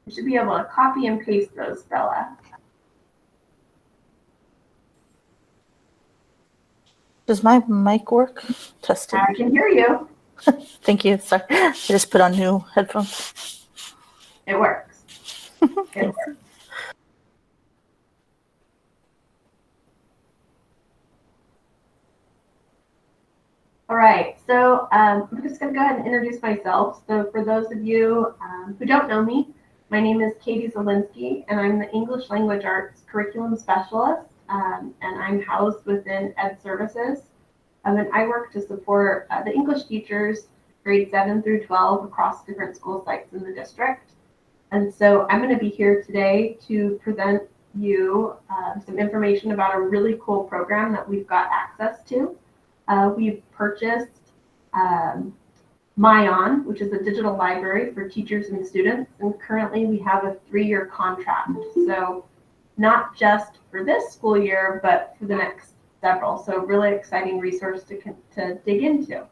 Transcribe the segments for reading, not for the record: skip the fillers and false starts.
You should be able to copy and paste those, Bella. Does my mic work? Testing. I can hear you. Thank you. Sorry. I just put on new headphones. It works. It works. All right, so I'm just going to go ahead and introduce myself. So for those of you who don't know me, my name is Katie Zielinski, and I'm the English Language Arts Curriculum Specialist, and I'm housed within Ed Services. And I work to support the English teachers, grades 7 through 12, across different school sites in the district. And so I'm going to be here today to present you some information about a really cool program that we've got access to. We've purchased MyOn, which is a digital library for teachers and students, and currently we have a 3-year contract. So not just for this school year, but for the next several. So really exciting resource to dig into.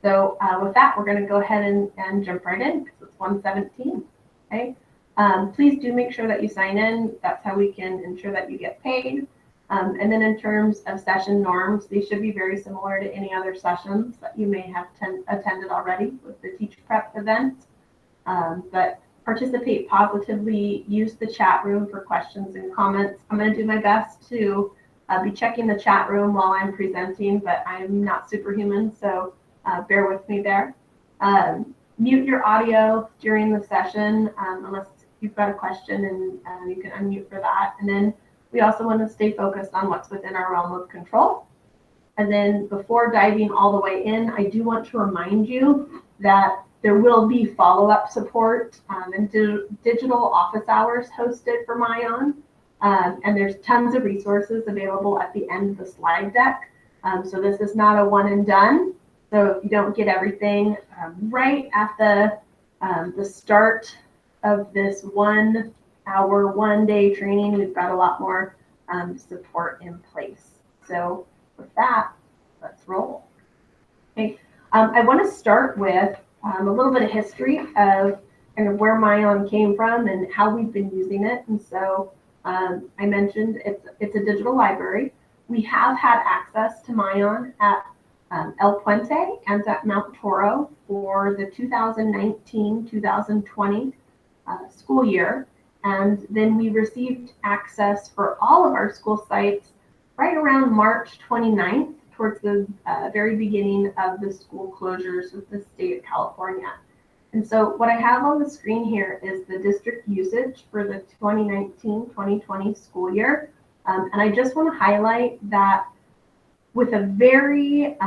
So with that, we're going to go ahead and jump right in because it's 1:17. Okay. Please do make sure that you sign in. That's how we can ensure that you get paid. And then in terms of session norms, these should be very similar to any other sessions that you may have attended already with the Teach Prep event. But participate positively, use the chat room for questions and comments. I'm going to do my best to be checking the chat room while I'm presenting, but I'm not superhuman, so bear with me there. Mute your audio during the session unless you've got a question, and you can unmute for that. And then we also want to stay focused on what's within our realm of control. And then before diving all the way in, I do want to remind you that there will be follow-up support and digital office hours hosted for MyOn. And there's tons of resources available at the end of the slide deck. So this is not a one and done. So if you don't get everything right at the start of this 1 hour, 1 day training, we've got a lot more support in place. So with that, let's roll. Okay, I want to start with a little bit of history of kind of where MyOn came from and how we've been using it. And so I mentioned it's a digital library. We have had access to MyOn at El Puente and at Mount Toro for the 2019-2020 school year. And then we received access for all of our school sites right around March 29th, towards the very beginning of the school closures of the state of California. And so what I have on the screen here is the district usage for the 2019-2020 school year. And I just want to highlight that with a very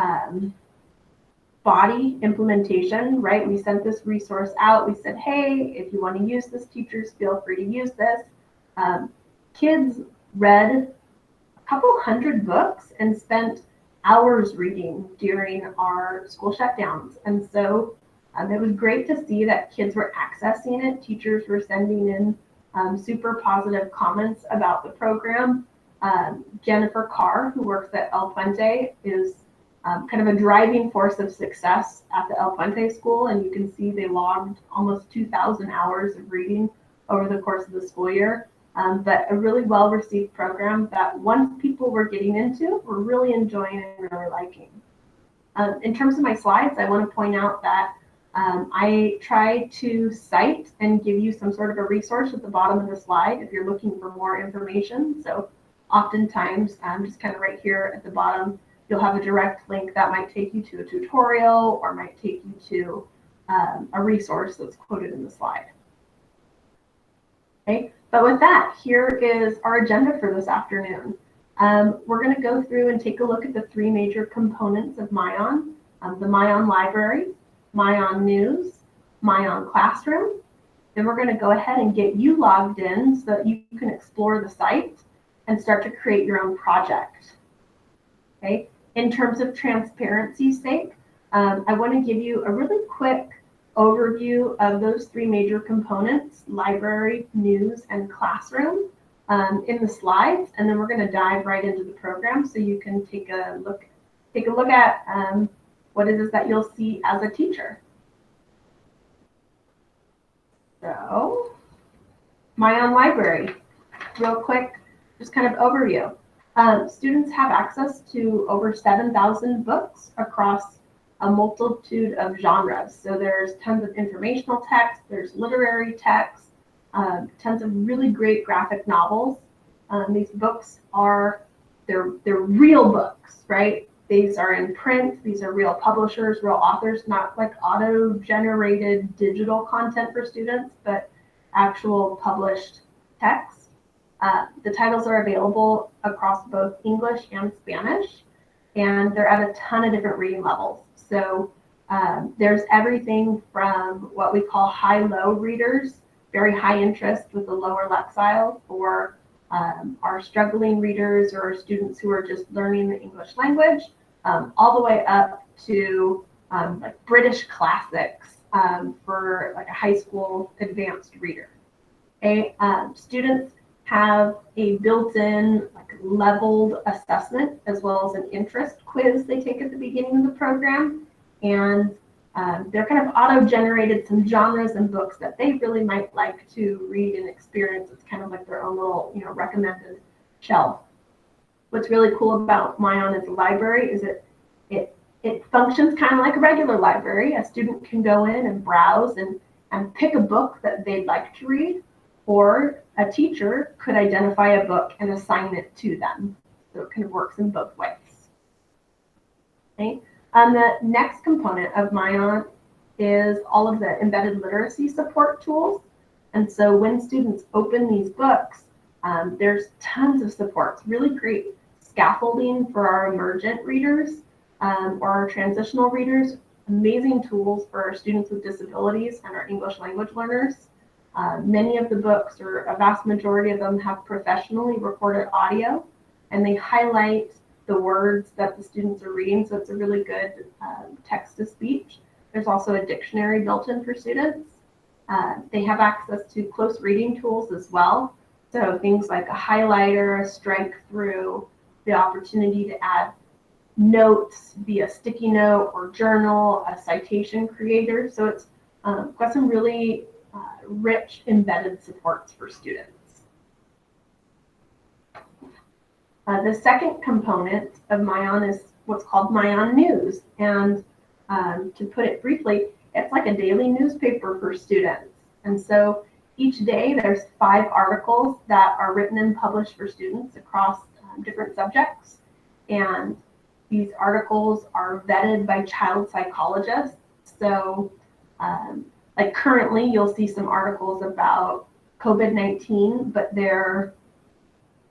body implementation, right? We sent this resource out. We said, hey, if you want to use this, teachers, feel free to use this. Kids read a couple hundred books and spent hours reading during our school shutdowns. And so it was great to see that kids were accessing it. Teachers were sending in super positive comments about the program. Jennifer Carr, who works at El Puente, is kind of a driving force of success at the El Puente school. And you can see they logged almost 2,000 hours of reading over the course of the school year. But a really well-received program that once people were getting into, were really enjoying and really liking. In terms of my slides, I want to point out that I try to cite and give you some sort of a resource at the bottom of the slide if you're looking for more information. So oftentimes, just kind of right here at the bottom, you'll have a direct link that might take you to a tutorial or might take you to a resource that's quoted in the slide. Okay, but with that, here is our agenda for this afternoon. We're going to go through and take a look at the 3 major components of MyOn, the MyOn Library, MyOn News, MyOn Classroom. Then we're going to go ahead and get you logged in so that you can explore the site and start to create your own project. Okay. In terms of transparency's sake, I want to give you a really quick overview of those 3 major components: library, news, and classroom, in the slides, and then we're going to dive right into the program so you can take a look at what it is that you'll see as a teacher. So MyOn Library, real quick, just kind of overview. Students have access to over 7,000 books across a multitude of genres. So there's tons of informational text, there's literary text, tons of really great graphic novels. These books they're real books, right? These are in print, these are real publishers, real authors, not like auto-generated digital content for students, but actual published text. The titles are available across both English and Spanish, and they're at a ton of different reading levels. So there's everything from what we call high-low readers, very high interest with a lower Lexile, or our struggling readers or students who are just learning the English language, all the way up to like British classics for like a high school advanced reader. Students have a built-in like leveled assessment as well as an interest quiz they take at the beginning of the program, and they're kind of auto-generated some genres and books that they really might like to read and experience. It's kind of like their own little, recommended shelf. What's really cool about MyOn as a library is it functions kind of like a regular library. A student can go in and browse and pick a book that they'd like to read, or a teacher could identify a book and assign it to them. So it kind of works in both ways. Okay. The next component of MyOn is all of the embedded literacy support tools. And so when students open these books, there's tons of supports, really great scaffolding for our emergent readers or our transitional readers, amazing tools for our students with disabilities and our English language learners. Many of the books, or a vast majority of them, have professionally recorded audio, and they highlight the words that the students are reading, so it's a really good text-to-speech. There's also a dictionary built in for students. They have access to close reading tools as well, so things like a highlighter, a strike through, the opportunity to add notes via sticky note or journal, a citation creator. So it's got some really rich embedded supports for students. The second component of MyOn is what's called MyOn News. And to put it briefly, it's like a daily newspaper for students. And so each day there's 5 articles that are written and published for students across different subjects. And these articles are vetted by child psychologists. So like currently you'll see some articles about COVID-19, but they're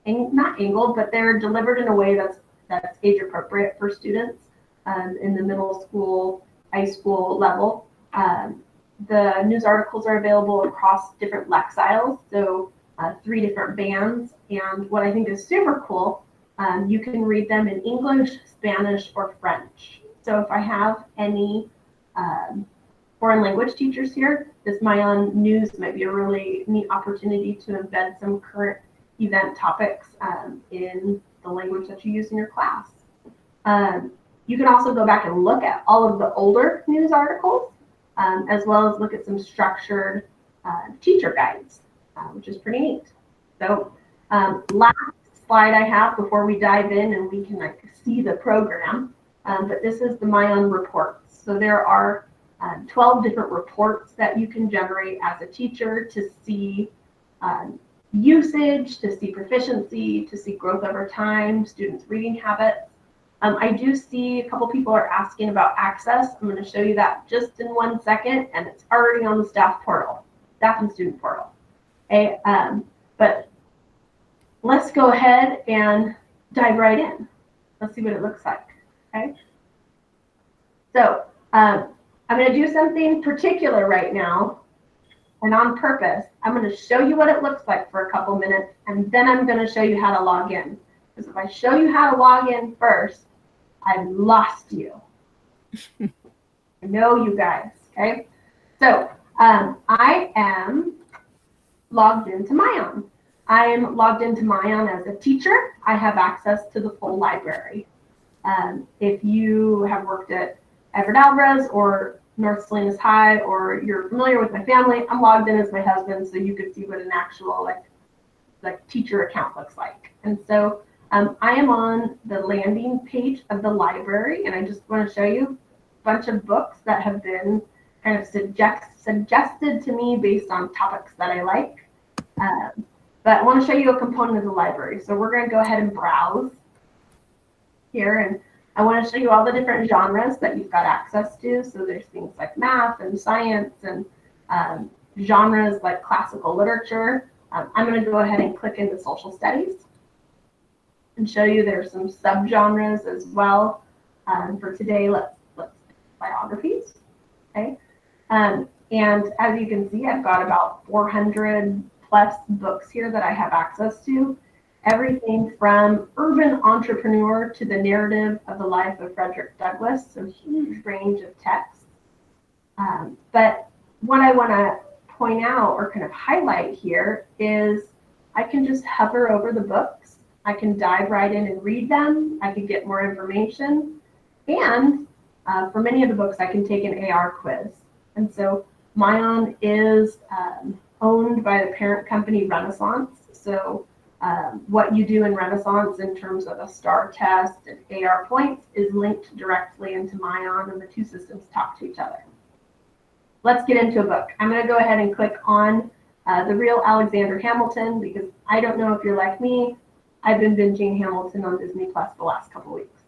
not angled, but they're delivered in a way that's age appropriate for students in the middle school, high school level. The news articles are available across different Lexiles, so 3 different bands. And what I think is super cool, you can read them in English, Spanish, or French. So if I have any foreign language teachers here, this MyOn News might be a really neat opportunity to embed some current event topics in the language that you use in your class. You can also go back and look at all of the older news articles, as well as look at some structured teacher guides, which is pretty neat. So last slide I have before we dive in and we can see the program, but this is the MyOn reports. So there are 12 different reports that you can generate as a teacher to see usage, to see proficiency, to see growth over time, students' reading habits. I do see a couple people are asking about access. I'm going to show you that just in 1 second, and it's already on the staff portal, staff and student portal. Okay, but let's go ahead and dive right in. Let's see what it looks like. Okay. So I'm going to do something particular right now, and on purpose. I'm going to show you what it looks like for a couple minutes, and then I'm going to show you how to log in. Because if I show you how to log in first, I've lost you. I know you guys, okay? So I am logged into MyOn. I am logged into MyOn as a teacher. I have access to the full library. If you have worked at Everett Alvarez or North Salinas High, or you're familiar with my family, I'm logged in as my husband, so you could see what an actual like teacher account looks like. And so I am on the landing page of the library, and I just want to show you a bunch of books that have been kind of suggested to me based on topics that I like. But I want to show you a component of the library. So we're going to go ahead and browse here, and I want to show you all the different genres that you've got access to. So there's things like math and science and genres like classical literature. I'm going to go ahead and click into social studies and show you there's some subgenres as well. For today, let's biographies. Okay. And as you can see, I've got about 400 plus books here that I have access to. Everything from urban entrepreneur to the narrative of the life of Frederick Douglass, so huge range of texts. But what I want to point out or kind of highlight here is I can just hover over the books. I can dive right in and read them. I can get more information. And for many of the books, I can take an AR quiz. And so MyOn is owned by the parent company Renaissance. So what you do in Renaissance in terms of a STAR test and AR points is linked directly into MyOn, and the two systems talk to each other. Let's get into a book. I'm going to go ahead and click on The Real Alexander Hamilton, because I don't know if you're like me. I've been binging Hamilton on Disney Plus the last couple weeks.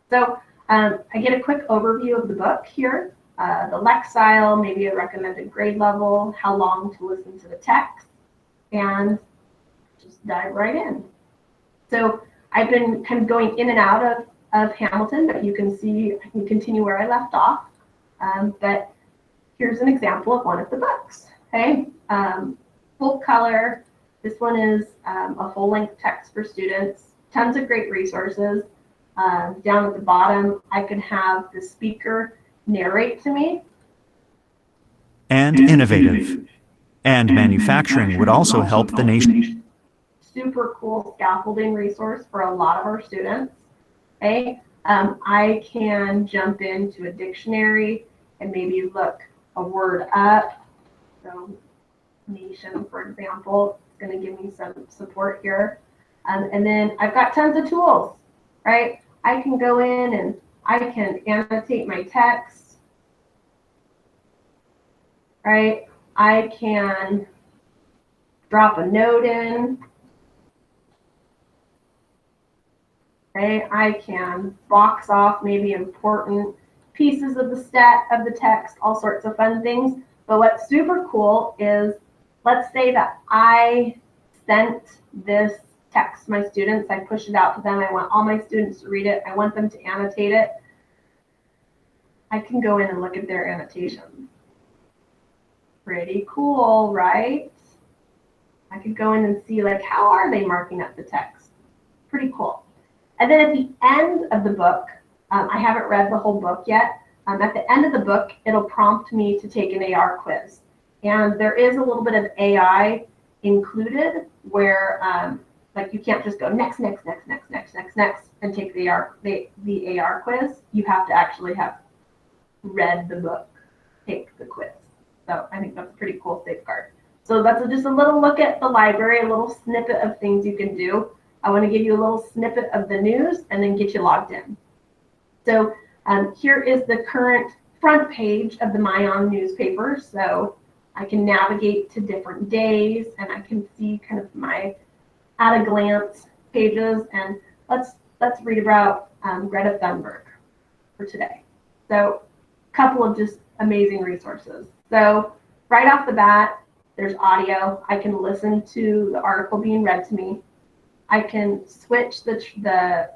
So I get a quick overview of the book here, the Lexile, maybe a recommended grade level, how long to listen to the text, and just dive right in. So I've been kind of going in and out of Hamilton, but you can see I can continue where I left off. But here's an example of one of the books. Okay, full color. This one is a full-length text for students. Tons of great resources. Down at the bottom, I can have the speaker narrate to me. And innovative. And manufacturing would also help the nation. Super cool scaffolding resource for a lot of our students. Okay, I can jump into a dictionary and maybe look a word up. So nation, for example, is going to give me some support here. And then I've got tons of tools, right? I can go in and I can annotate my text, right? I can drop a note in. Okay, I can box off maybe important pieces of the text, all sorts of fun things. But what's super cool is, let's say that I sent this text to my students, I push it out to them, I want all my students to read it, I want them to annotate it. I can go in and look at their annotations. Pretty cool, right? I could go in and see, like, how are they marking up the text? Pretty cool. And then at the end of the book, I haven't read the whole book yet. At the end of the book, it'll prompt me to take an AR quiz. And there is a little bit of AI included where, like, you can't just go next, and take the AR quiz. You have to actually have read the book, take the quiz. So I think that's a pretty cool safeguard. So that's just a little look at the library, a little snippet of things you can do. I want to give you a little snippet of the news and then get you logged in. So here is the current front page of the MyOn newspaper. So I can navigate to different days and I can see kind of my at a glance pages. And let's read about Greta Thunberg for today. So a couple of just amazing resources. So right off the bat, there's audio. I can listen to the article being read to me. I can switch the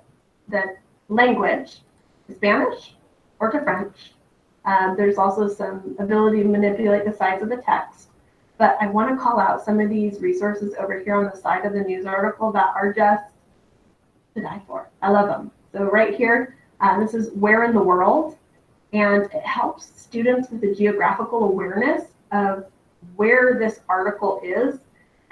language to Spanish or to French. There's also some ability to manipulate the size of the text. But I want to call out some of these resources over here on the side of the news article that are just to die for. I love them. So right here, this is Where in the World, and it helps students with the geographical awareness of where this article is,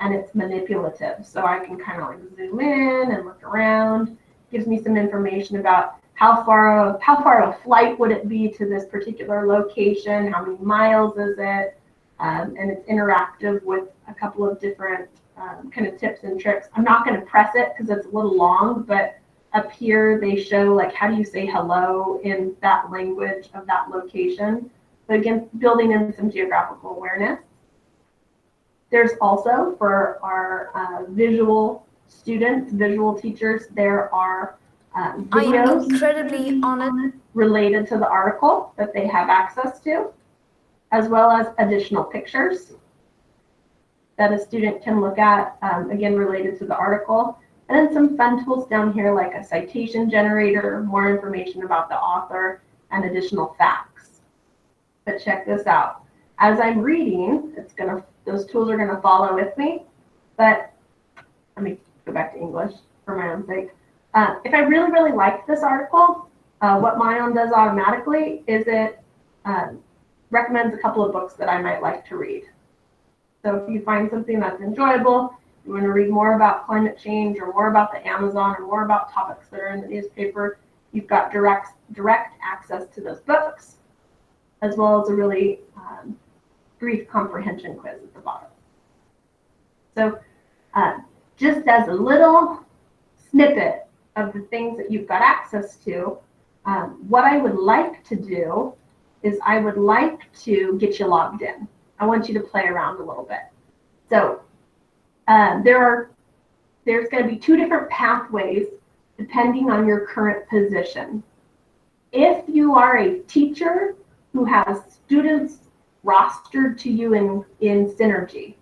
and it's manipulative. So I can kind of like zoom in and look around, gives me some information about how far of a flight would it be to this particular location? How many miles is it? And it's interactive with a couple of different kind of tips and tricks. I'm not going to press it because it's a little long, but up here they show like how do you say hello in that language of that location. So again, building in some geographical awareness. There's also for our visual students, visual teachers, there are videos I am incredibly honored related to the article that they have access to, as well as additional pictures that a student can look at, again, related to the article. And then some fun tools down here like a citation generator, more information about the author, and additional facts. But check this out. As I'm reading, those tools are gonna follow with me, but let me go back to English for my own sake. If I really, really like this article, what MyOn does automatically is it recommends a couple of books that I might like to read. So if you find something that's enjoyable, you want to read more about climate change or more about the Amazon or more about topics that are in the newspaper, you've got direct access to those books, as well as a really brief comprehension quiz at the bottom. So just as a little snippet of the things that you've got access to, what I would like to do is I would like to get you logged in. I want you to play around a little bit. So there's going to be two different pathways depending on your current position. If you are a teacher who has students rostered to you in Synergy,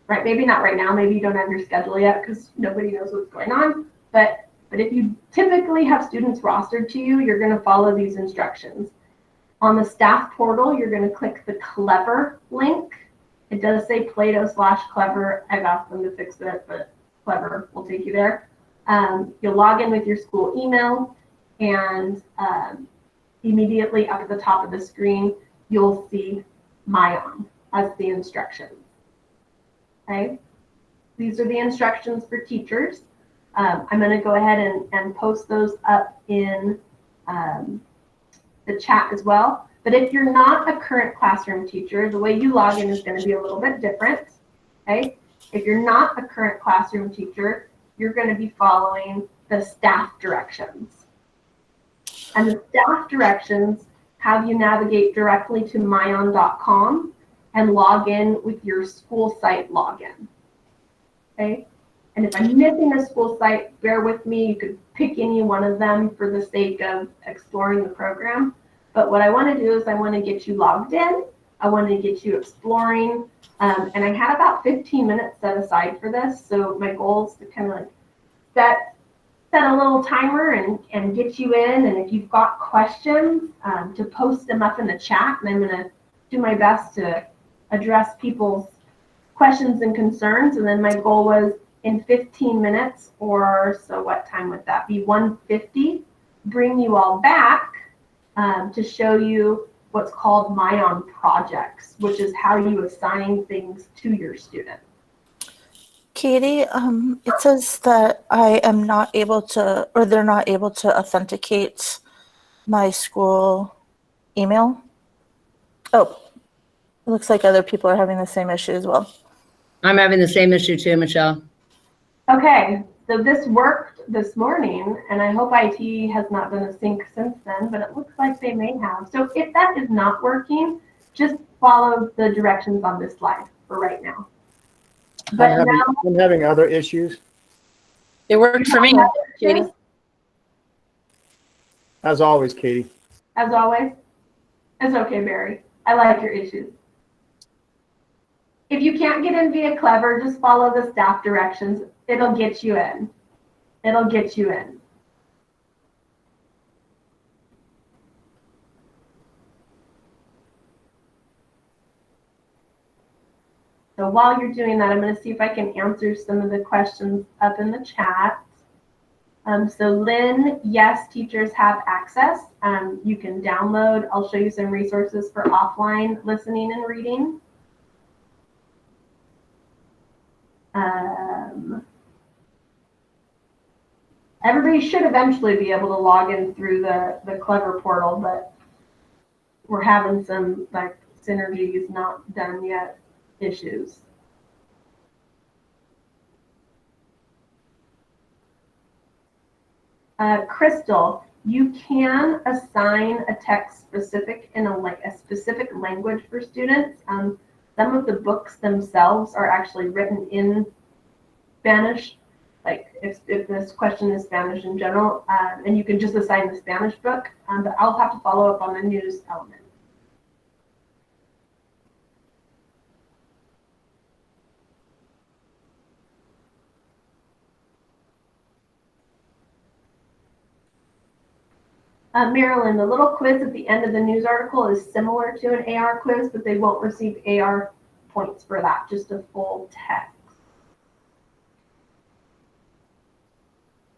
right? Maybe not right now, maybe you don't have your schedule yet because nobody knows what's going on, but if you typically have students rostered to you, you're going to follow these instructions. On the staff portal, you're going to click the Clever link. It does say Plato/Clever. I've asked them to fix it, but Clever will take you there. You'll log in with your school email, and immediately up at the top of the screen, you'll see MyOn as the instructions. Okay? These are the instructions for teachers. I'm going to go ahead and post those up in the chat as well. But if you're not a current classroom teacher, the way you log in is going to be a little bit different. Okay? If you're not a current classroom teacher, you're going to be following the staff directions. And the staff directions have you navigate directly to myon.com and log in with your school site login. Okay? And if I'm missing a school site, bear with me. You could pick any one of them for the sake of exploring the program. But what I want to do is I want to get you logged in. I want to get you exploring. And I had about 15 minutes set aside for this. So my goal is to kind of like set a little timer and get you in. And if you've got questions, to post them up in the chat. And I'm going to do my best to address people's questions and concerns. And then my goal was in 15 minutes, or so what time would that be? 1:50, bring you all back to show you what's called MyOn projects, which is how you assign things to your students. Katie, it says that I am not able to, or they're not able to authenticate my school email. Oh, it looks like other people are having the same issue as well. I'm having the same issue too, Michelle. Okay, so this worked this morning, and I hope IT has not done a sync since then, but it looks like they may have. So if that is not working, just follow the directions on this slide for right now. But I'm having other issues. It worked for me, Katie. As always, Katie. As always, it's okay, Barry. I like your issues. If you can't get in via Clever, just follow the staff directions. It'll get you in. It'll get you in. So while you're doing that, I'm going to see if I can answer some of the questions up in the chat. So Lynn, yes, teachers have access. You can download. I'll show you some resources for offline listening and reading. Everybody should eventually be able to log in through the Clever portal, but we're having some like Synergy is not done yet issues. Crystal, you can assign a text specific in a specific language for students. Some of the books themselves are actually written in Spanish. Like if this question is Spanish in general, and you can just assign the Spanish book, but I'll have to follow up on the news element. Marilyn, the little quiz at the end of the news article is similar to an AR quiz, but they won't receive AR points for that, just a full text.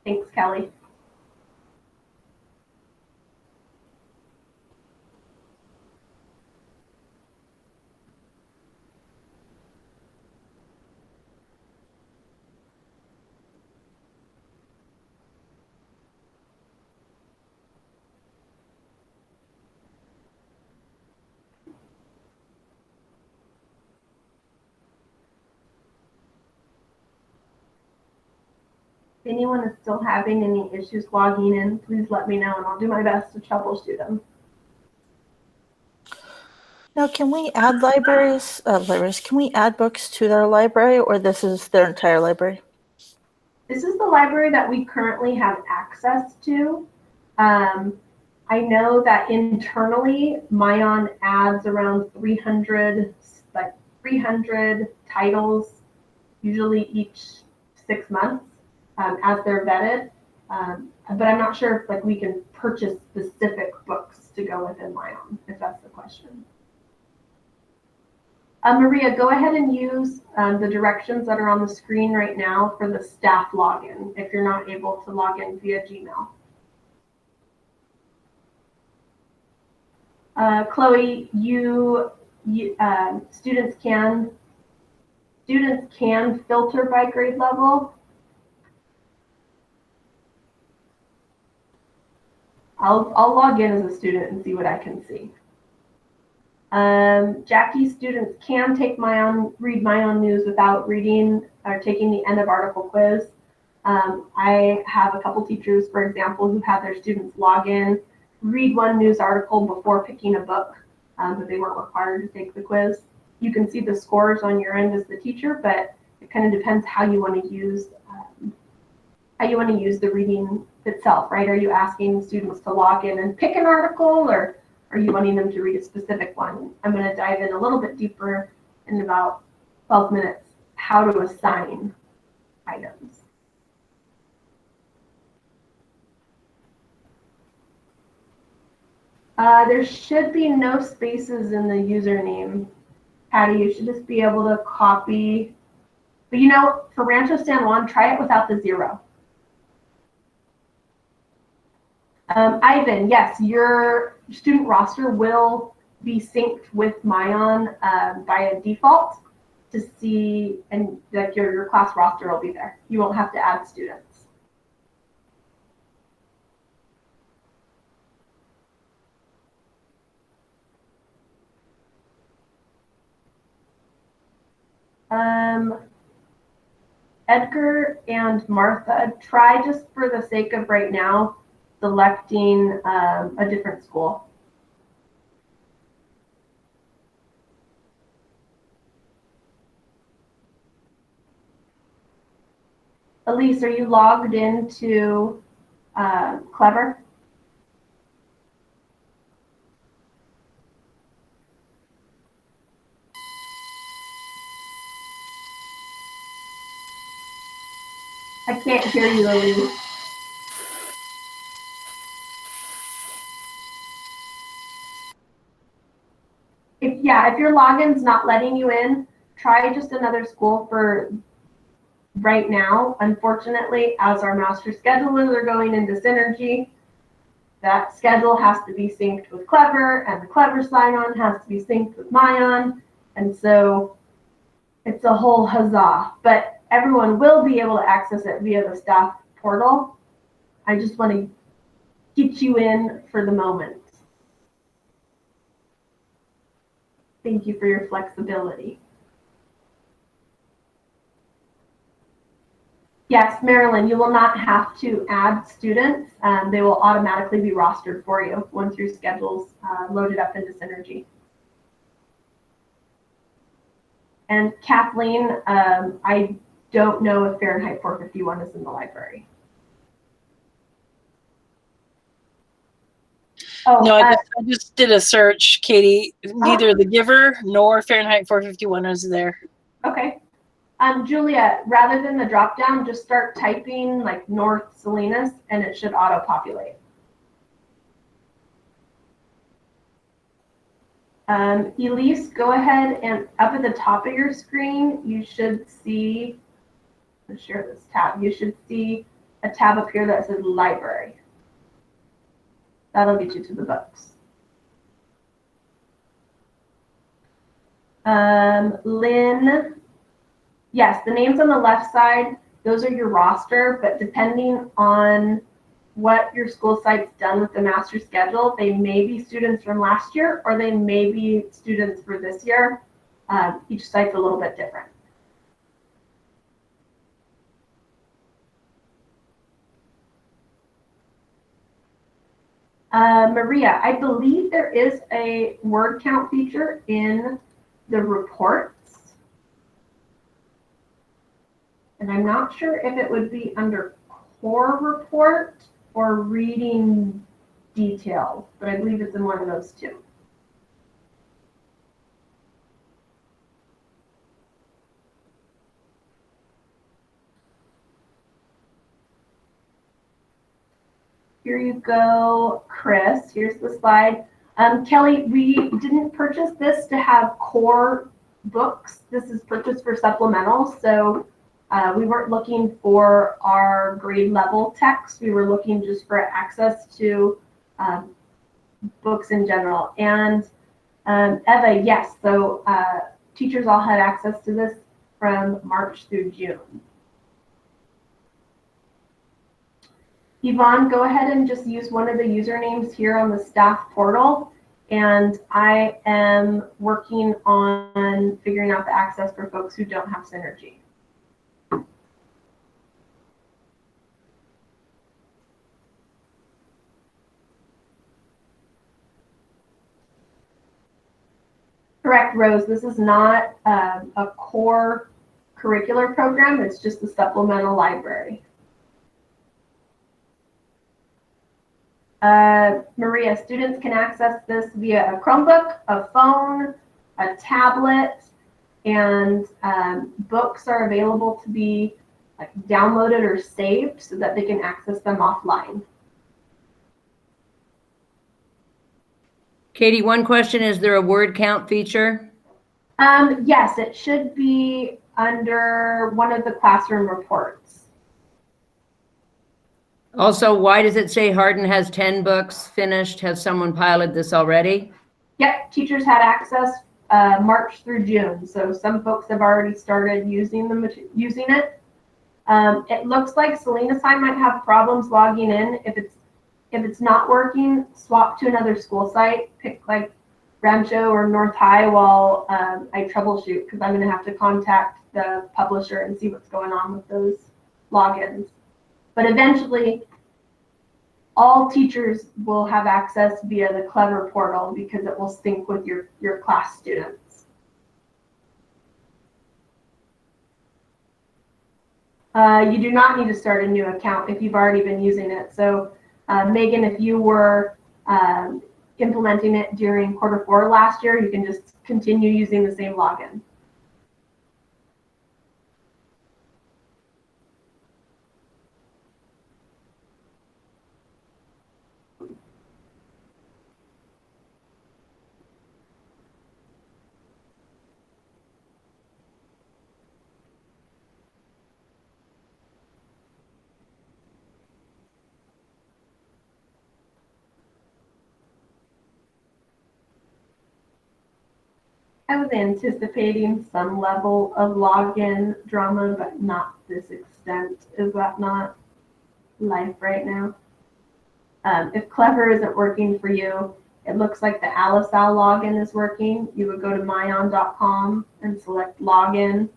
Thanks, Kelly. If anyone is still having any issues logging in, please let me know and I'll do my best to troubleshoot them. Now, can we add libraries? Can we add books to their library, or this is their entire library? This is the library that we currently have access to. I know that internally, MyOn adds around 300 titles, usually each 6 months, as they're vetted. But I'm not sure if we can purchase specific books to go within MyOn, if that's the question. Maria, go ahead and use the directions that are on the screen right now for the staff login if you're not able to log in via Gmail. Chloe, students can filter by grade level. I'll log in as a student and see what I can see. Jackie, students can read MyOn News without reading or taking the end of article quiz. I have a couple teachers, for example, who have their students log in, read one news article before picking a book, but they weren't required to take the quiz. You can see the scores on your end as the teacher, but it kind of depends how you want to use the reading itself, right? Are you asking students to log in and pick an article, or are you wanting them to read a specific one? I'm going to dive in a little bit deeper in about 12 minutes, how to assign items. There should be no spaces in the username. Patty, you should just be able to copy. But for Rancho San Juan, try it without the 0. Ivan, yes, your student roster will be synced with MyOn by default to see, and your class roster will be there. You won't have to add students. Edgar and Martha, try just for the sake of right now selecting a different school. Elise, are you logged into Clever? I can't hear you, Elise. If your login's not letting you in, try just another school for right now. Unfortunately, as our master schedulers are going into Synergy, that schedule has to be synced with Clever, and the Clever sign-on has to be synced with MyOn, and so it's a whole huzzah. But everyone will be able to access it via the staff portal. I just want to get you in for the moment. Thank you for your flexibility. Yes, Marilyn, you will not have to add students. They will automatically be rostered for you once your schedule's loaded up into Synergy. And Kathleen, I don't know if Fahrenheit 451 is in the library. Oh, No, I just did a search, Katie. Neither the giver nor Fahrenheit 451 is there. okay. Julia, rather than the drop down, just start typing like North Salinas and it should auto populate. Elise, go ahead and up at the top of your screen, you should see, let's share this tab. You should see a tab up here that says library. That'll get you to the books. Lynn, yes, the names on the left side, those are your roster, but depending on what your school site's done with the master schedule, they may be students from last year or they may be students for this year. Each site's a little bit different. Maria, I believe there is a word count feature in the reports. And I'm not sure if it would be under core report or reading details, but I believe it's in one of those two. Here you go, Chris. Here's the slide. Kelly, we didn't purchase this to have core books. This is purchased for supplemental. So we weren't looking for our grade level text. We were looking just for access to books in general. And Eva, yes, so teachers all had access to this from March through June. Yvonne, go ahead and just use one of the usernames here on the staff portal. And I am working on figuring out the access for folks who don't have Synergy. Correct, Rose. This is not a core curricular program. It's just a supplemental library. Maria, students can access this via a Chromebook, a phone, a tablet, and books are available to be downloaded or saved so that they can access them offline. Katie, one question, is there a word count feature? Yes, it should be under one of the classroom reports. Also, why does it say Hardin has 10 books finished? Has someone piloted this already? Yep, teachers had access March through June, so some folks have already started using it. It looks like Salinas High might have problems logging in. If it's not working, swap to another school site. Pick like Rancho or North High while I troubleshoot, because I'm going to have to contact the publisher and see what's going on with those logins. But eventually, all teachers will have access via the Clever portal because it will sync with your class students. You do not need to start a new account if you've already been using it. So Megan, if you were implementing it during Q4 last year, you can just continue using the same login. I was anticipating some level of login drama, but not this extent. Is that not life right now. If Clever isn't working for you, it looks like the Alisal login is working. You would go to myon.com and select login,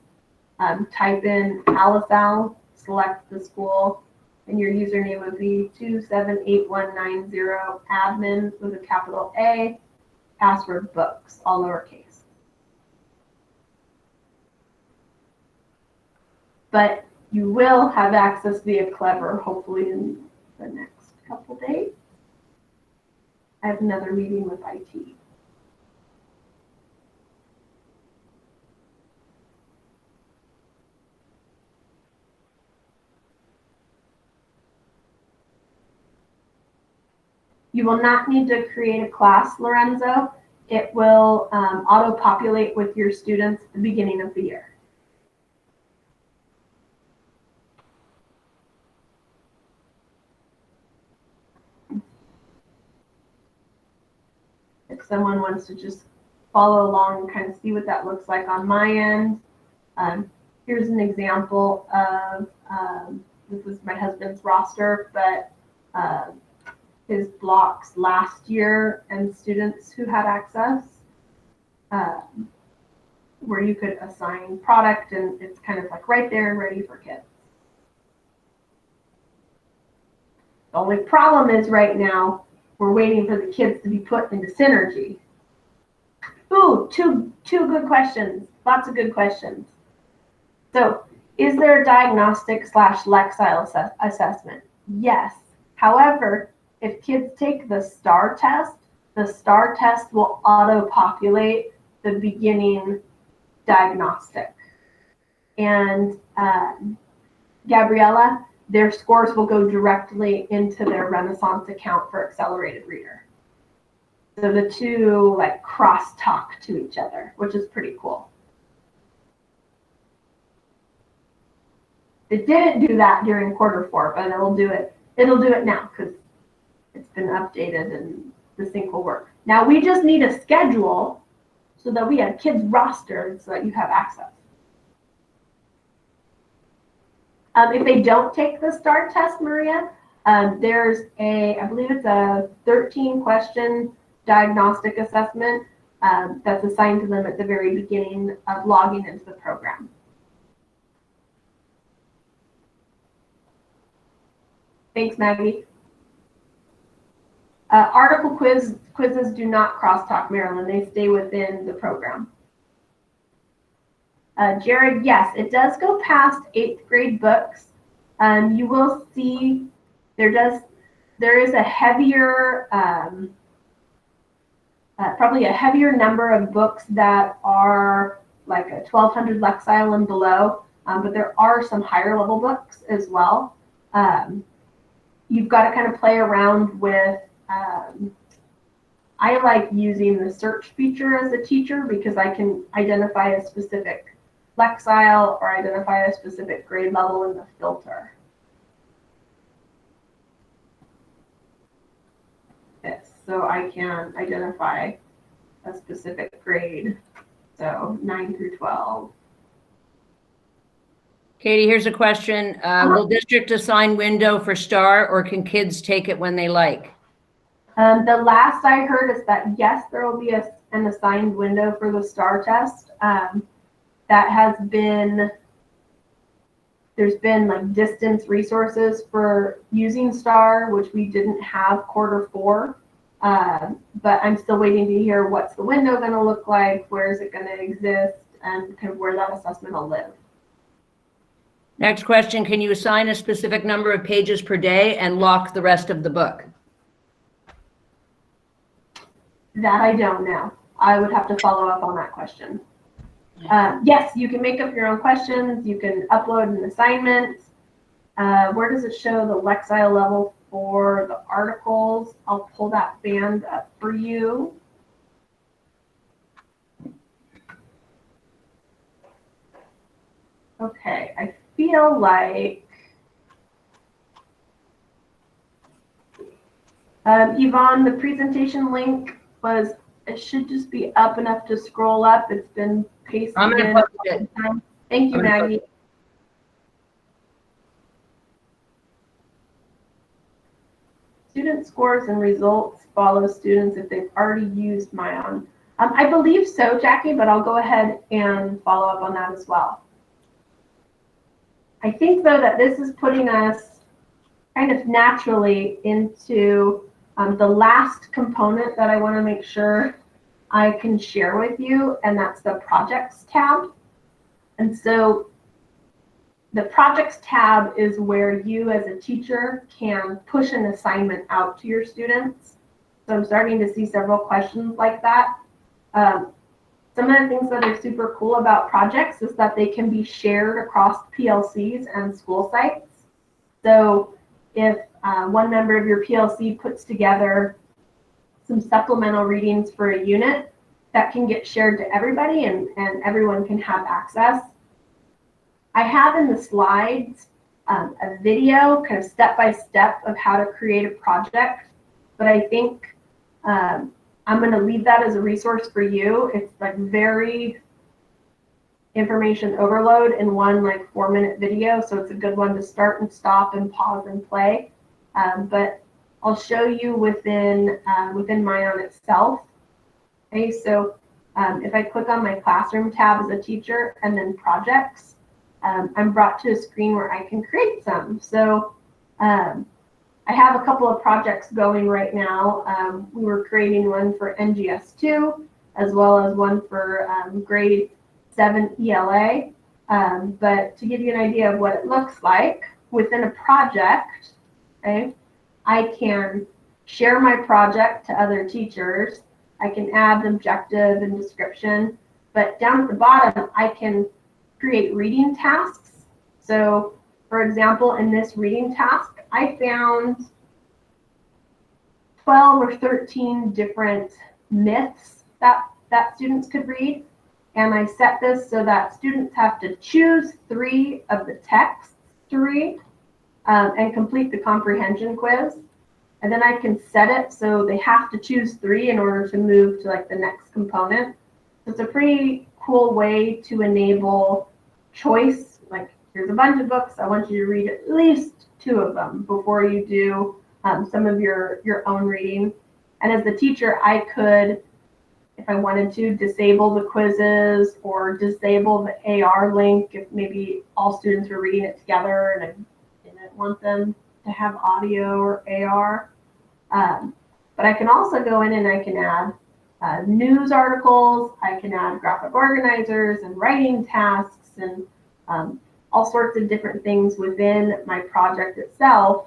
type in Alisal, select the school, and your username would be 278190 admin with a capital A, password books, all lowercase. But you will have access via Clever, hopefully in the next couple days. I have another meeting with IT. You will not need to create a class, Lorenzo. It will auto-populate with your students at the beginning of the year. If someone wants to just follow along and kind of see what that looks like on my end, here's an example of, this is my husband's roster, but his blocks last year and students who had access, where you could assign product, and it's kind of like right there and ready for kids. The only problem is right now, we're waiting for the kids to be put into Synergy. Ooh, two good questions. Lots of good questions. So, is there a diagnostic / Lexile assessment? Yes. However, if kids take the STAR test will auto-populate the beginning diagnostic. And Gabriella, their scores will go directly into their Renaissance account for Accelerated Reader. So the two like cross-talk to each other, which is pretty cool. It didn't do that during Q4, but it'll do it now because it's been updated and the sync will work. Now we just need a schedule so that we have kids rostered so that you have access. If they don't take the STAR test, Maria, there's I believe it's a 13-question diagnostic assessment that's assigned to them at the very beginning of logging into the program. Thanks, Maggie. Article quizzes do not crosstalk, Marilyn. They stay within the program. Jared, yes, it does go past 8th grade books. You will see there is a heavier, probably a heavier number of books that are like a 1200 Lexile and below, but there are some higher level books as well. You've got to kind of play around with, I like using the search feature as a teacher because I can identify a specific Lexile or identify a specific grade level in the filter. Yes, so I can identify a specific grade, so 9 through 12. Katie, here's a question. Will district assign window for STAR, or can kids take it when they like? The last I heard is that yes, there will be an assigned window for the STAR test. That has been, there's been like distance resources for using STAR, which we didn't have Q4. But I'm still waiting to hear what's the window going to look like, where is it going to exist, and kind of where that assessment will live. Next question, can you assign a specific number of pages per day and lock the rest of the book? That I don't know. I would have to follow up on that question. Yes, you can make up your own questions. You can upload an assignment. Where does it show the Lexile level for the articles? I'll pull that band up for you. Okay, I feel like Yvonne, the presentation link it should just be up enough to scroll up. It's been pasted I'm in. gonna post it. Thank you, Maggie. student scores and results follow students if they've already used MyOn. I believe so, Jackie, but I'll go ahead and follow up on that as well. I think, though, that this is putting us kind of naturally into the last component that I want to make sure I can share with you, and that's the Projects tab. And so the Projects tab is where you as a teacher can push an assignment out to your students. So I'm starting to see several questions like that. Some of the things that are super cool about projects is that they can be shared across PLCs and school sites. So if one member of your PLC puts together some supplemental readings for a unit, that can get shared to everybody and everyone can have access. I have in the slides a video, kind of step-by-step of how to create a project, but I think I'm going to leave that as a resource for you. It's like very information overload in one like 4-minute video, so it's a good one to start and stop and pause and play. But I'll show you within MyOn itself. Okay, so if I click on my classroom tab as a teacher and then projects, I'm brought to a screen where I can create some. So I have a couple of projects going right now. We were creating one for NGS2 as well as one for grade 7 ELA. But to give you an idea of what it looks like within a project, okay, I can share my project to other teachers. I can add objective and description, but down at the bottom, I can create reading tasks. So for example, in this reading task, I found 12 or 13 different myths that students could read. And I set this so that students have to choose 3 of the texts to read and complete the comprehension quiz. And then I can set it so they have to choose 3 in order to move to like the next component. So it's a pretty cool way to enable choice. Like, here's a bunch of books. I want you to read at least 2 of them before you do some of your own reading. And as the teacher, I could, if I wanted to, disable the quizzes or disable the AR link if maybe all students were reading it together and I didn't want them to have audio or AR. But I can also go in and I can add news articles, I can add graphic organizers and writing tasks and all sorts of different things within my project itself.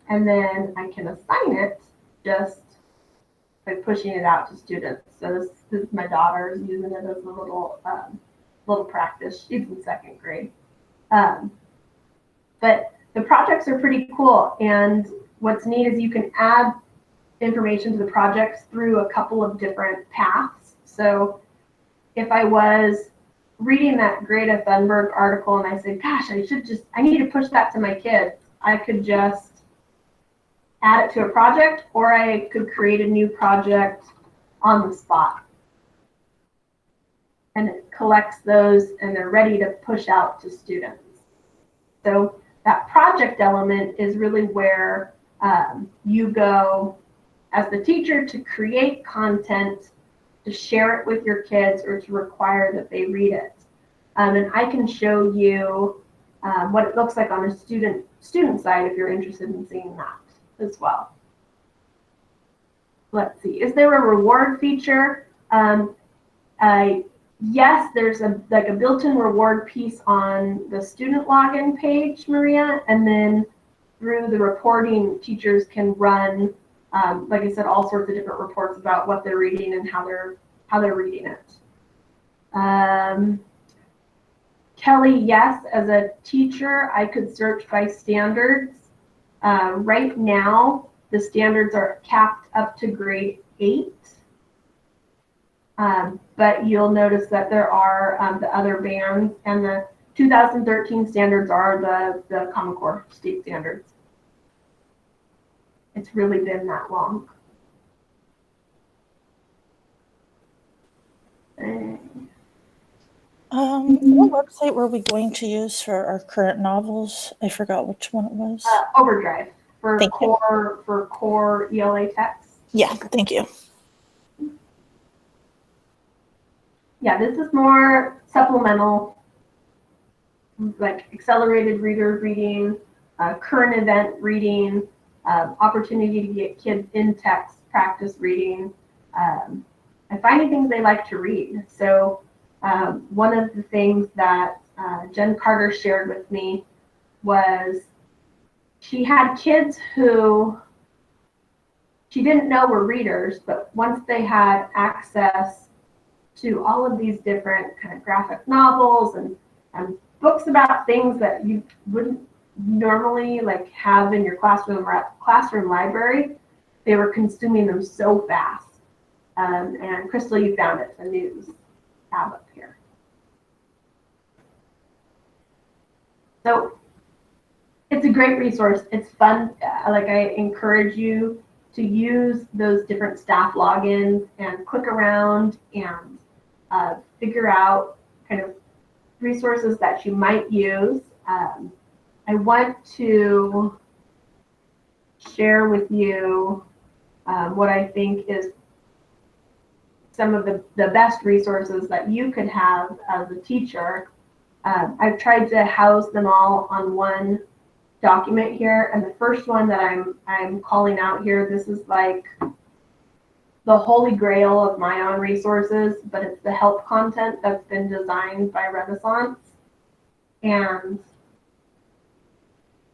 And then I can assign it just by pushing it out to students. So this is my daughter using it as a little practice. She's in 2nd grade. But the projects are pretty cool. And what's neat is you can add information to the projects through a couple of different paths. So if I was reading that Greta Thunberg article and I said, gosh, I need to push that to my kids, I could just add it to a project, or I could create a new project on the spot. And it collects those and they're ready to push out to students. So that project element is really where you go as the teacher to create content, to share it with your kids, or to require that they read it. And I can show you what it looks like on a student side if you're interested in seeing that as well. Let's see, is there a reward feature? Yes, there's a built-in reward piece on the student login page, Maria, and then through the reporting, teachers can run, like I said, all sorts of different reports about what they're reading and how they're reading it. Kelly, yes, as a teacher, I could search by standards. Right now, the standards are capped up to grade 8. But you'll notice that there are the other bands, and the 2013 standards are the Common Core state standards. It's really been that long. What website were we going to use for our current novels? I forgot which one it was. Overdrive for Thank you. core ELA texts. Yeah, thank you. Yeah, this is more supplemental, like accelerated reader reading, current event reading, opportunity to get kids in text practice reading, and finding things they like to read. So one of the things that Jen Carter shared with me was she had kids who she didn't know were readers, but once they had access to all of these different kind of graphic novels and books about things that you wouldn't normally like have in your classroom library, they were consuming them so fast. And Crystal, you found it, the news tab up here. So it's a great resource. It's fun. Like, I encourage you to use those different staff logins and click around and figure out kind of resources that you might use. I want to share with you what I think is some of the best resources that you could have as a teacher. I've tried to house them all on one document here, and the first one that I'm calling out here, this is like the holy grail of MyOn resources, but it's the help content that's been designed by Renaissance. And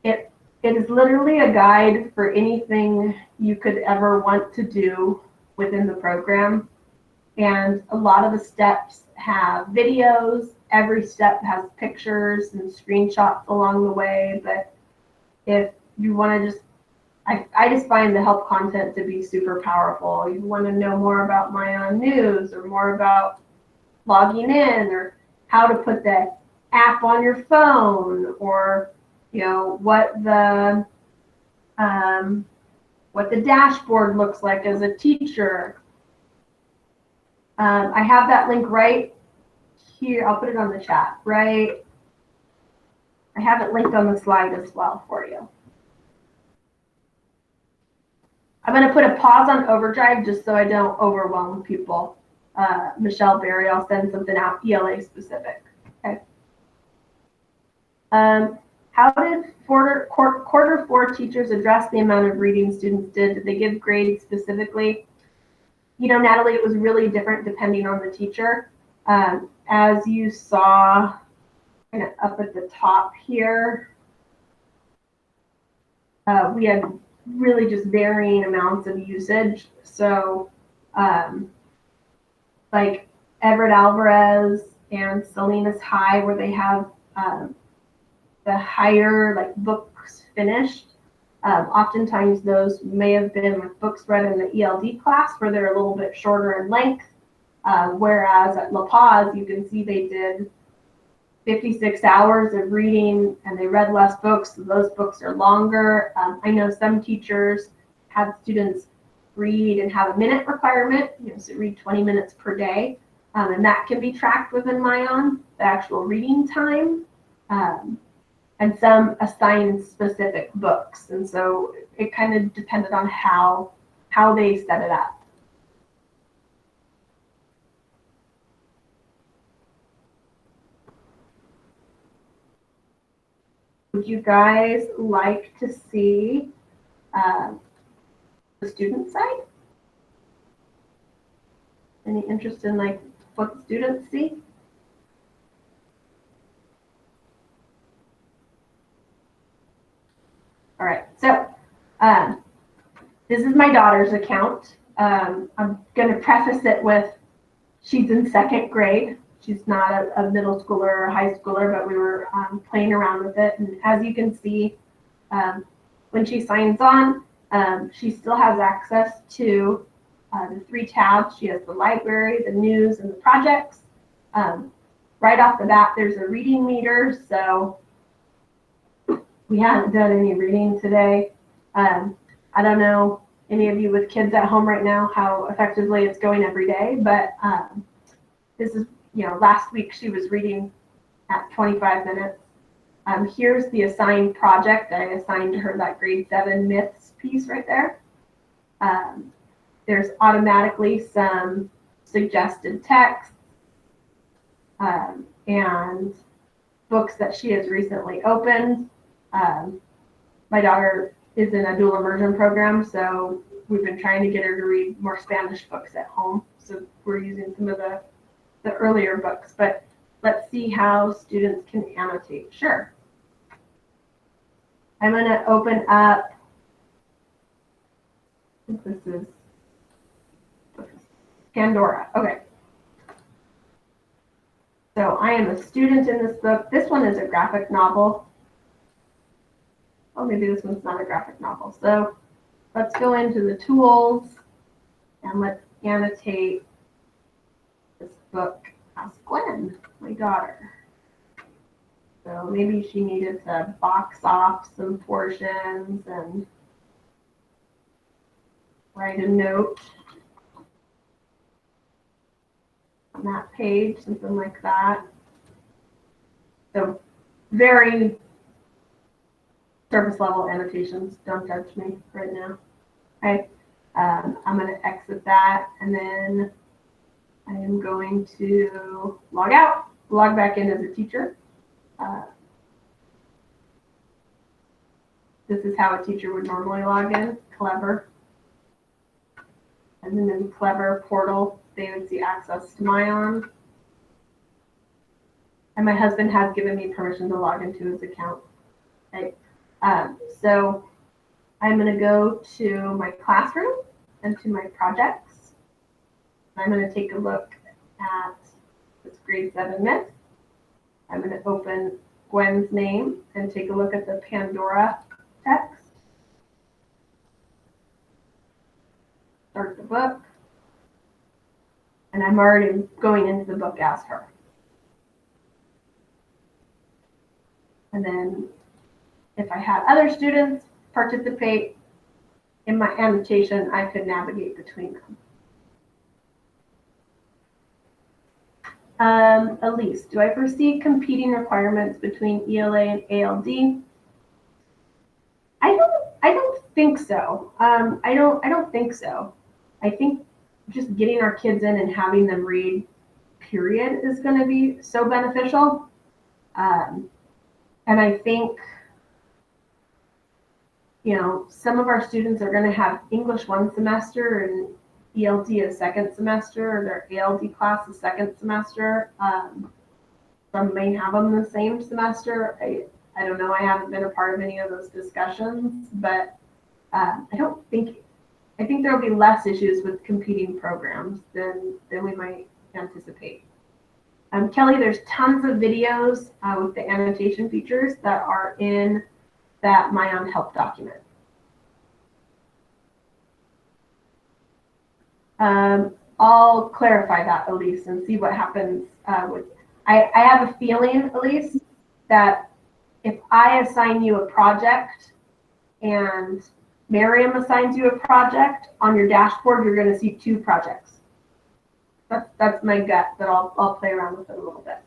it is literally a guide for anything you could ever want to do within the program. And a lot of the steps have videos. Every step has pictures and screenshots along the way. But if you want to just, I just find the help content to be super powerful. You want to know more about MyOn News or more about logging in or how to put the app on your phone, or what the dashboard looks like as a teacher. I have that link right here. I'll put it on the chat, right? I have it linked on the slide as well for you. I'm going to put a pause on Overdrive just so I don't overwhelm people. Michelle Berry, I'll send something out ELA specific. Okay. How did quarter four teachers address the amount of reading students did? Did they give grades specifically? Natalie, it was really different depending on the teacher. As you saw kind of up at the top here, we had really just varying amounts of usage. So like Everett Alvarez and Salinas High, where they have the higher like books finished, oftentimes those may have been like books read in the ELD class where they're a little bit shorter in length, whereas at La Paz you can see they did 56 hours of reading and they read less books, so those books are longer. I know some teachers have students read and have a minute requirement, so read 20 minutes per day, and that can be tracked within MyOn, the actual reading time. And some assign specific books. And so it kind of depended on how they set it up. Would you guys like to see the student side? Any interest in like what the students see? All right, so this is my daughter's account. I'm going to preface it with she's in second grade. She's not a middle schooler or high schooler, but we were playing around with it. And as you can see, when she signs on, she still has access to the 3 tabs. She has the library, the news, and the projects. Right off the bat, there's a reading meter, so we haven't done any reading today. I don't know any of you with kids at home right now how effectively it's going every day, but this is, last week she was reading at 25 minutes. Here's the assigned project that I assigned to her, that grade 7 myths piece right there. There's automatically some suggested text and books that she has recently opened. My daughter is in a dual immersion program, so we've been trying to get her to read more Spanish books at home. So we're using some of the earlier books, but let's see how students can annotate. Sure. I'm going to open up, I think this is Pandora. Okay. So I am a student in this book. This one is a graphic novel. Oh, maybe this one's not a graphic novel. So let's go into the tools and let's annotate this book as Gwen, my daughter. So maybe she needed to box off some portions and write a note on that page, something like that. So very surface level annotations. Don't judge me right now. Okay, I'm going to exit that, and then I am going to log out, log back in as a teacher. This is how a teacher would normally log in, Clever. And then in Clever portal, they would see access to MyOn. And my husband has given me permission to log into his account. Okay. So I'm going to go to my classroom and to my projects. I'm going to take a look at this grade 7 myth. I'm going to open Gwen's name and take a look at the Pandora text. Start the book. And I'm already going into the book as her. And then if I had other students participate in my annotation, I could navigate between them. Elise, do I foresee competing requirements between ELA and ALD? I don't think so. I don't think so. I think just getting our kids in and having them read, period, is going to be so beneficial. And I think, you know, some of our students are going to have English one semester and ELD a second semester, or their ALD class a second semester. Some may have them the same semester. I don't know. I haven't been a part of any of those discussions, but I think there will be less issues with competing programs than we might anticipate. Kelly, there's tons of videos with the annotation features that are in that MyOn help document. I'll clarify that, Elise, and see what happens with. I have a feeling, Elise, that if I assign you a project and Miriam assigns you a project, on your dashboard you're going to see 2 projects. That's my gut, but I'll play around with it a little bit.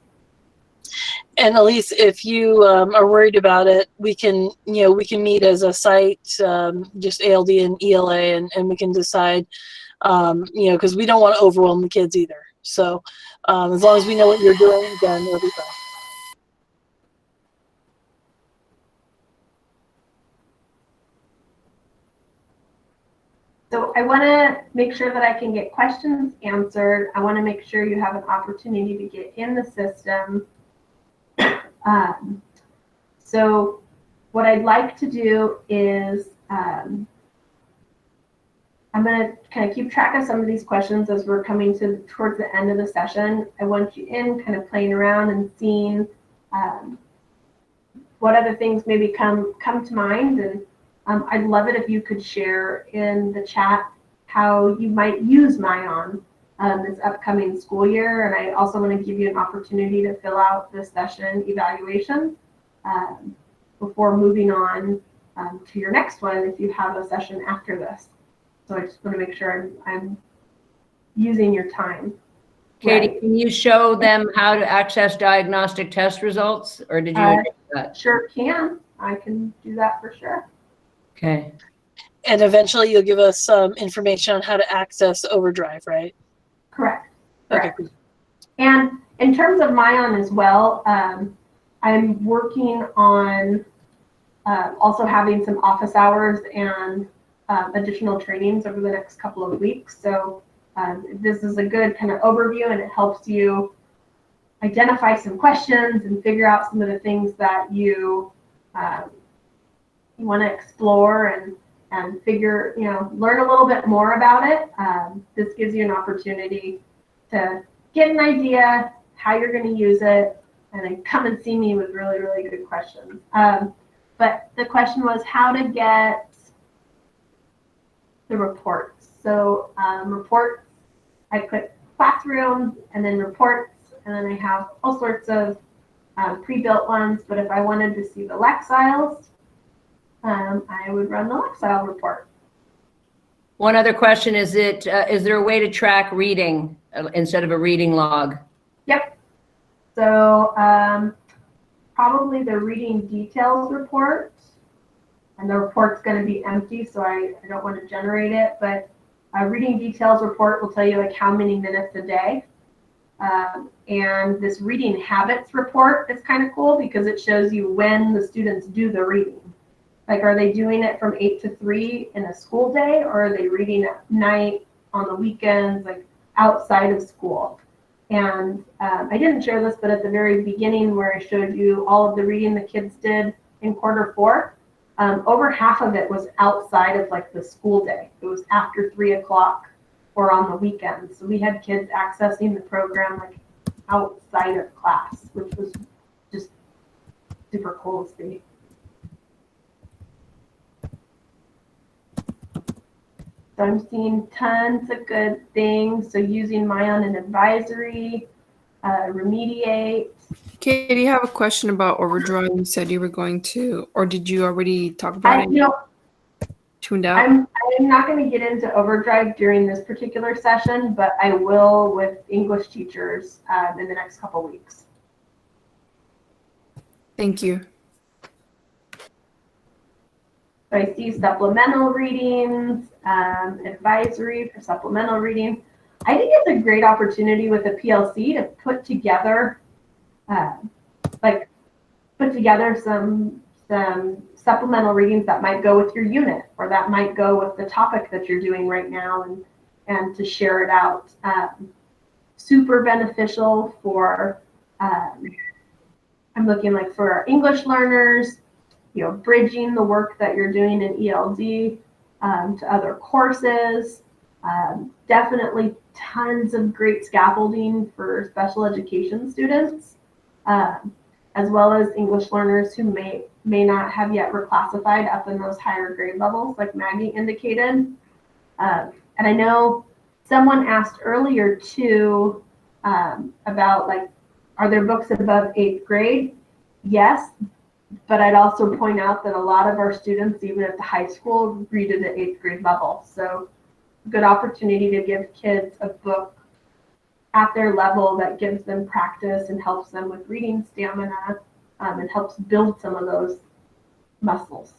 And Elise, if you are worried about it, we can meet as a site, just ALD and ELA, and we can decide, because we don't want to overwhelm the kids either. So as long as we know what you're doing, then it'll be fine. So I want to make sure that I can get questions answered. I want to make sure you have an opportunity to get in the system. So what I'd like to do is I'm going to kind of keep track of some of these questions as we're coming towards the end of the session. I want you in kind of playing around and seeing what other things maybe come to mind. And I'd love it if you could share in the chat how you might use MyOn this upcoming school year. And I also want to give you an opportunity to fill out the session evaluation before moving on to your next one if you have a session after this. So I just want to make sure I'm using your time. Katie, Right. can you show them how to access diagnostic test results, or did you already do that? Sure can. I can do that for sure. Okay. And eventually you'll give us some information on how to access Overdrive, right? Correct. Okay, Correct. And in terms of MyOn as well, I'm working on also having some office hours and additional trainings over the next couple of weeks. So this is a good kind of overview, and it helps you identify some questions and figure out some of the things that you want to explore and figure, learn a little bit more about it. This gives you an opportunity to get an idea how you're going to use it, and then come and see me with really, really good questions. But the question was how to get the reports. So reports, I put classroom and then reports, and then I have all sorts of pre-built ones. But if I wanted to see the Lexiles, I would run the Lexile report. One other question, is there a way to track reading instead of a reading log? Yep. So probably the reading details report, and the report's going to be empty, so I don't want to generate it, but a reading details report will tell you like how many minutes a day. And this reading habits report is kind of cool because it shows you when the students do the reading. Like, are they doing it from 8 to 3 in a school day, or are they reading at night, on the weekends, like outside of school? And I didn't share this, but at the very beginning where I showed you all of the reading the kids did in Q4, over half of it was outside of like the school day. It was after 3 o'clock or on the weekends. So we had kids accessing the program like outside of class, which was just super cool to see. So I'm seeing tons of good things. So using MyOn and advisory, remediate. Katie, I have a question about Overdrive. You said you were going to, or did you already talk about it? Tuned out? I'm not going to get into Overdrive during this particular session, but I will with English teachers in the next couple weeks. Thank you. So I see supplemental readings, advisory for supplemental reading. I think it's a great opportunity with a PLC to put together, some supplemental readings that might go with your unit, or that might go with the topic that you're doing right now, and to share it out. Super beneficial for, I'm looking like for our English learners, bridging the work that you're doing in ELD to other courses. Definitely tons of great scaffolding for special education students, as well as English learners who may not have yet reclassified up in those higher grade levels, like Maggie indicated. And I know someone asked earlier too about like, are there books above 8th grade? Yes. But I'd also point out that a lot of our students, even at the high school, read at the 8th grade level. So good opportunity to give kids a book at their level that gives them practice and helps them with reading stamina, and helps build some of those muscles.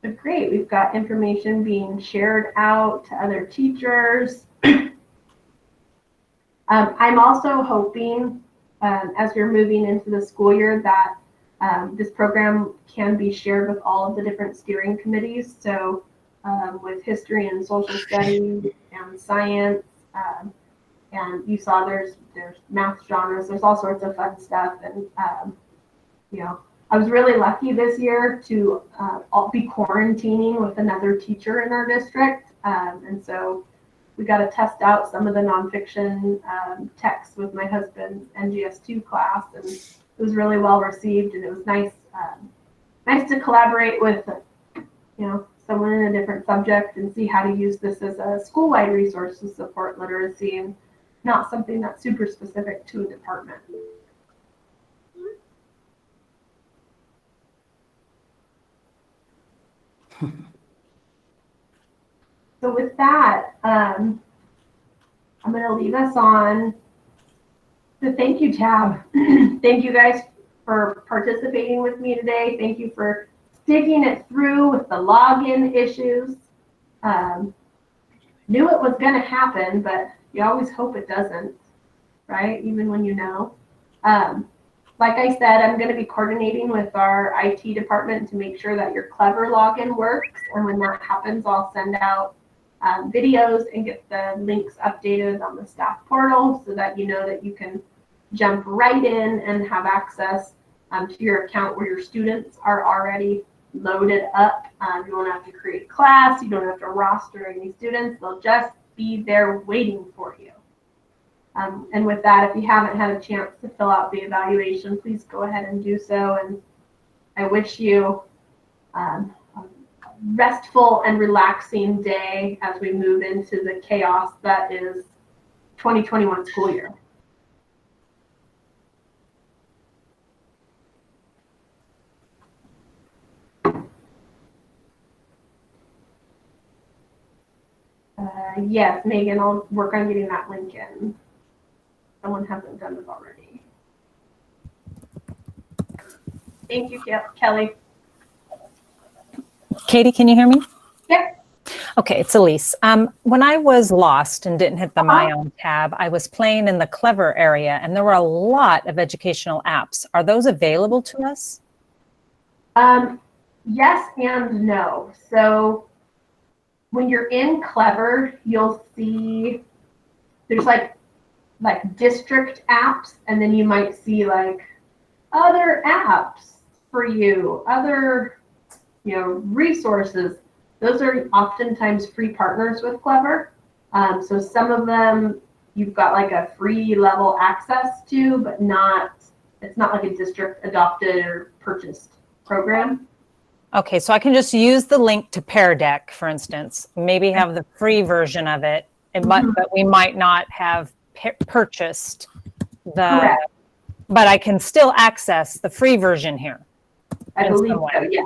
But great, we've got information being shared out to other teachers. I'm also hoping, as you're moving into the school year, that this program can be shared with all of the different steering committees. So with history and social studies and science, and you saw there's math genres, there's all sorts of fun stuff. And I was really lucky this year to be quarantining with another teacher in our district, and so we got to test out some of the nonfiction texts with my husband's NGS2 class, and it was really well received, and it was nice to collaborate with someone in a different subject and see how to use this as a school-wide resource to support literacy, and not something that's super specific to a department. So with that, I'm going to leave us on the thank you tab. Thank you guys for participating with me today. Thank you for sticking it through with the login issues. Knew it was going to happen, but you always hope it doesn't, right? Even when you know. Like I said, I'm going to be coordinating with our IT department to make sure that your Clever login works. And when that happens, I'll send out videos and get the links updated on the staff portal so that you know that you can jump right in and have access to your account where your students are already loaded up. You don't have to create class. You don't have to roster any students. They'll just be there waiting for you. And with that, if you haven't had a chance to fill out the evaluation, please go ahead and do so. And I wish you a restful and relaxing day as we move into the chaos that is 2021 school year. Yes, Megan, I'll work on getting that link in. Someone hasn't done it already. Thank you, Kelly. Katie, can you hear me? Yep. Okay, it's Elise. When I was lost and didn't hit the MyOn tab, I was playing in the Clever area, and there were a lot of educational apps. Are those available to us? Yes and no. So when you're in Clever, you'll see there's like district apps, and then you might see like other apps for you, other resources. Those are oftentimes free partners with Clever. So some of them you've got like a free level access to, but it's not like a district adopted or purchased program. Okay, so I can just use the link to Pear Deck, for instance, maybe have the free version of it, but we might not have purchased Correct. but I can still access the free version here. I believe so, yes.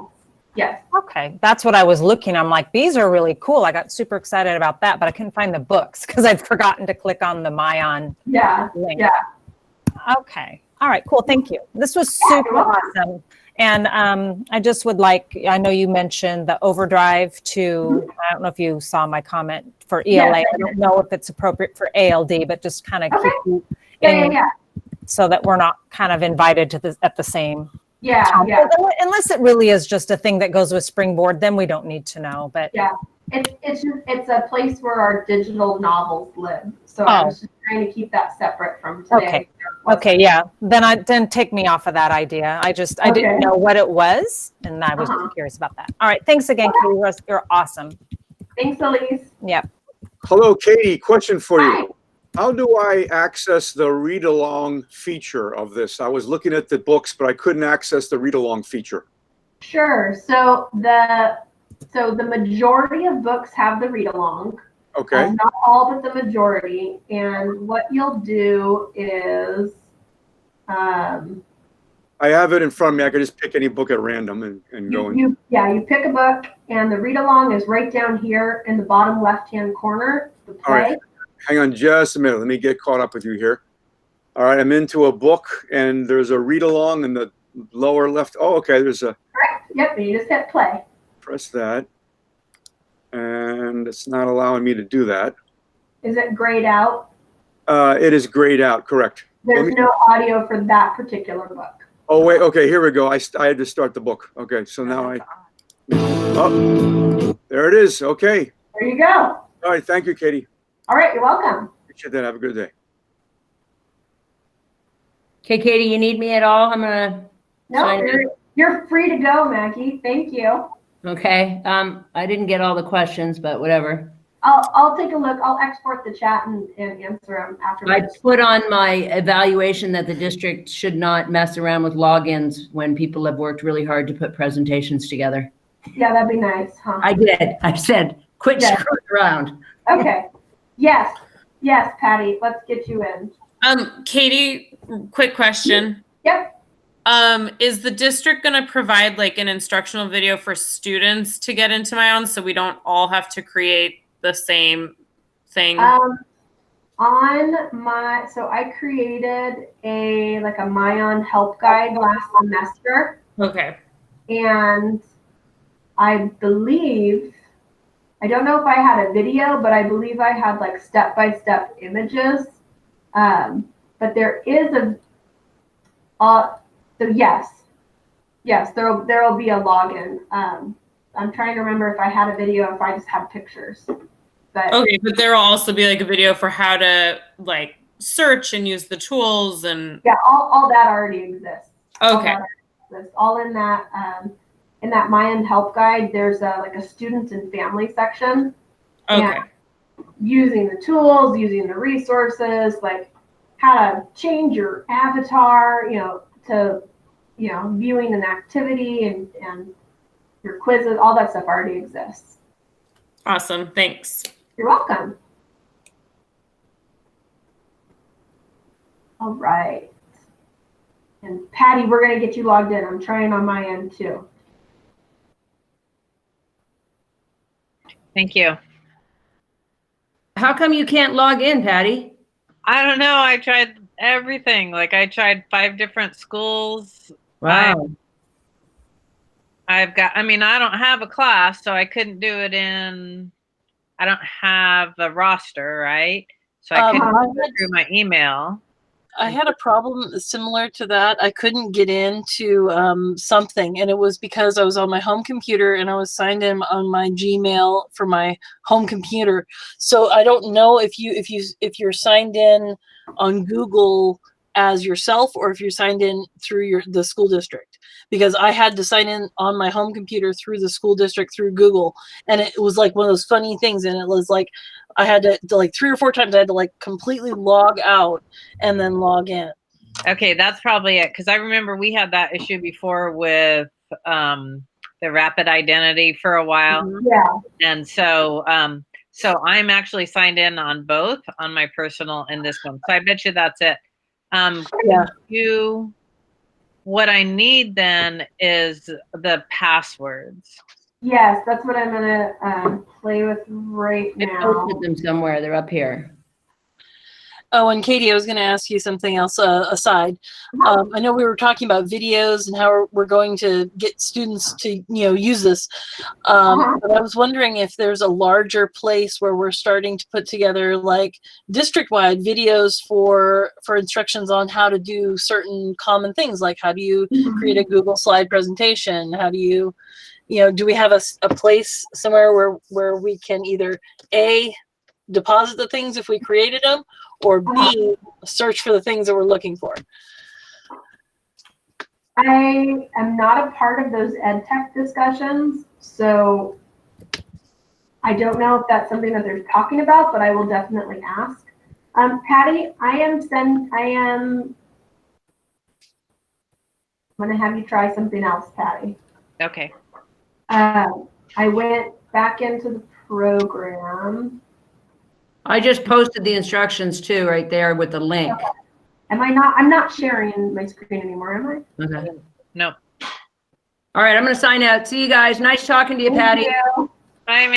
Yes. Okay, that's what I was looking. I'm like, these are really cool. I got super excited about that, but I couldn't find the books because I'd forgotten to click on the MyOn link. Yeah. Okay. All right, cool. Thank you. This was super awesome. And I just would like, I know you mentioned the overdrive to, I don't know if you saw my comment for ELA. I don't know if it's appropriate for ALD, but just kind of keep you in so that we're not kind of invited to at the same time. Unless it really is just a thing that goes with Springboard, then we don't need to know. But it's a place where our digital novels live. So I was just trying to keep that separate from today. Okay, yeah. Then take me off of that idea. I didn't know what it was, and I was just curious about that. All right, thanks again, Katie. You're awesome. Thanks, Elise. Yep. Hello, Katie. Question for you. How do I access the read-along feature of this? I was looking at the books, but I couldn't access the read-along feature. Sure. So the majority of books have the read-along. Okay. Not all, but the majority. And what you'll do is, I have it in front of me. I could just pick any book at random and go in. You pick a book, and the read-along is right down here in the bottom left-hand corner. The play. All right. Hang on just a minute. Let me get caught up with you here. All right, I'm into a book, and there's a read-along in the lower left. Oh, okay. There's a. Correct. Yep. You just hit play. Press that. And it's not allowing me to do that. Is it grayed out? It is grayed out, correct. There's no audio for that particular book. Oh, wait, okay, here we go. I had to start the book. Okay, so now oh, there it is. Okay. There you go. All right, thank you, Katie. All right, you're welcome. Appreciate that. Have a good day. Okay, Katie, you need me at all? I'm gonna. No, you're free to go, Maggie. Thank you. Okay. I didn't get all the questions, but whatever. I'll take a look. I'll export the chat and answer them afterwards. I put on my evaluation that the district should not mess around with logins when people have worked really hard to put presentations together. Yeah, that'd be nice, huh? I did. I said, quit screwing around. Okay. Yes, Patty. Let's get you in. Katie, quick question. Yep. Is the district going to provide like an instructional video for students to get into MyOn so we don't all have to create the same thing? So I created a MyOn help guide last semester, Okay. and I believe, I don't know if I had a video, but I believe I had like step-by-step images. But there is so yes, there'll be a login. I'm trying to remember if I had a video or if I just had pictures. But Okay, but there will also be like a video for how to like search and use the tools and. Yeah, all that already exists. Okay. All in that MyOn help guide. There's a students and family section. Okay. And using the tools, using the resources, like how to change your avatar, to viewing an activity and your quizzes, all that stuff already exists. Awesome. Thanks. You're welcome. All right. And Patty, we're going to get you logged in. I'm trying on my end too. Thank you. How come you can't log in, Patty? I don't know. I tried everything. Like I tried 5 different schools. Wow. I don't have a class, so I couldn't do it I don't have a roster, right? So I couldn't do it through my email. I had a problem similar to that. I couldn't get into something, and it was because I was on my home computer and I was signed in on my Gmail for my home computer. So I don't know if you're signed in on Google as yourself or if you're signed in through the school district, because I had to sign in on my home computer through the school district through Google, and it was like one of those funny things, and it was like I had to like 3 or 4 times I had to like completely log out and then log in. Okay, that's probably it, because I remember we had that issue before with the rapid identity for a while. Yeah. And so so I'm actually signed in on both, on my personal and this one. So I bet you that's it. Yeah. What I need then is the passwords. Yes, that's what I'm gonna play with right I now. posted them somewhere. They're up here. Oh, and Katie, I was going to ask you something else aside. I know we were talking about videos and how we're going to get students to, use this. But I was wondering if there's a larger place where we're starting to put together like district-wide videos for instructions on how to do certain common things, like how do you create a Google slide presentation? How do you, do we have a place somewhere where we can either A, deposit the things if we created them, or B, search for the things that we're looking for? I am not a part of those ed tech discussions, so I don't know if that's something that they're talking about, but I will definitely ask. Patty, I'm going to have you try something else, Patty. Okay. I went back into the program. I just posted the instructions too, right there with the link. Okay. I'm not sharing my screen anymore, am I? Okay. No. All right, I'm going to sign out. See you guys. Nice talking to you, Patty. Thank you. Bye.